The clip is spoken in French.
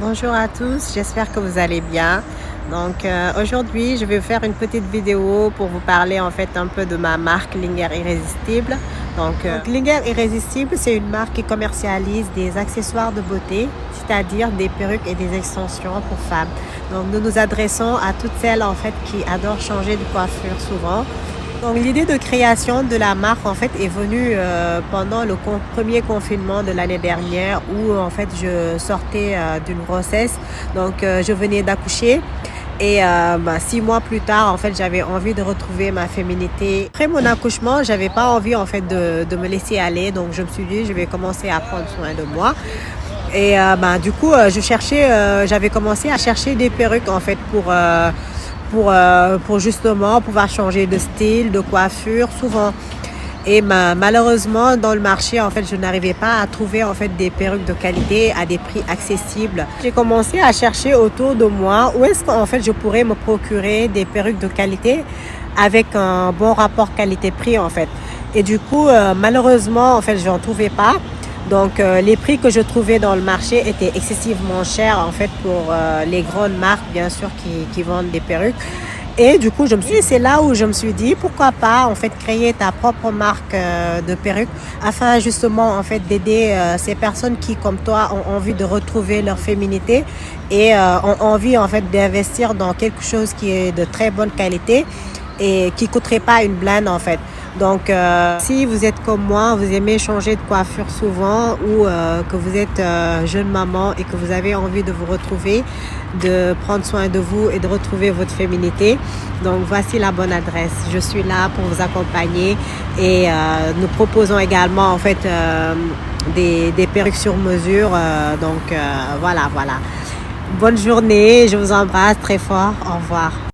Bonjour à tous, j'espère que vous allez bien. Aujourd'hui, je vais vous faire une petite vidéo pour vous parler en fait un peu de ma marque Linguère Irrésistible. Linguère Irrésistible, c'est une marque qui commercialise des accessoires de beauté, c'est-à-dire des perruques et des extensions pour femmes. Donc nous nous adressons à toutes celles en fait qui adorent changer de coiffure souvent. Donc l'idée de création de la marque en fait est venue pendant le premier confinement de l'année dernière où en fait je sortais d'une grossesse. Je venais d'accoucher et 6 mois plus tard en fait j'avais envie de retrouver ma féminité. Après mon accouchement, j'avais pas envie en fait de me laisser aller, donc je me suis dit je vais commencer à prendre soin de moi. J'avais commencé à chercher des perruques en fait pour justement pouvoir changer de style, de coiffure souvent. Malheureusement, dans le marché, en fait, je n'arrivais pas à trouver en fait des perruques de qualité à des prix accessibles. J'ai commencé à chercher autour de moi où est-ce qu'en fait je pourrais me procurer des perruques de qualité avec un bon rapport qualité-prix en fait. Malheureusement, en fait, je n'en trouvais pas. Les prix que je trouvais dans le marché étaient excessivement chers en fait pour les grandes marques bien sûr qui vendent des perruques. C'est là où je me suis dit pourquoi pas en fait créer ta propre marque de perruques afin justement en fait d'aider ces personnes qui comme toi ont envie de retrouver leur féminité et ont envie en fait d'investir dans quelque chose qui est de très bonne qualité et qui coûterait pas une blinde en fait. Si vous êtes comme moi, vous aimez changer de coiffure souvent ou que vous êtes jeune maman et que vous avez envie de vous retrouver, de prendre soin de vous et de retrouver votre féminité, donc voici la bonne adresse. Je suis là pour vous accompagner et nous proposons également en fait des perruques sur mesure. Voilà. Bonne journée, je vous embrasse très fort. Au revoir.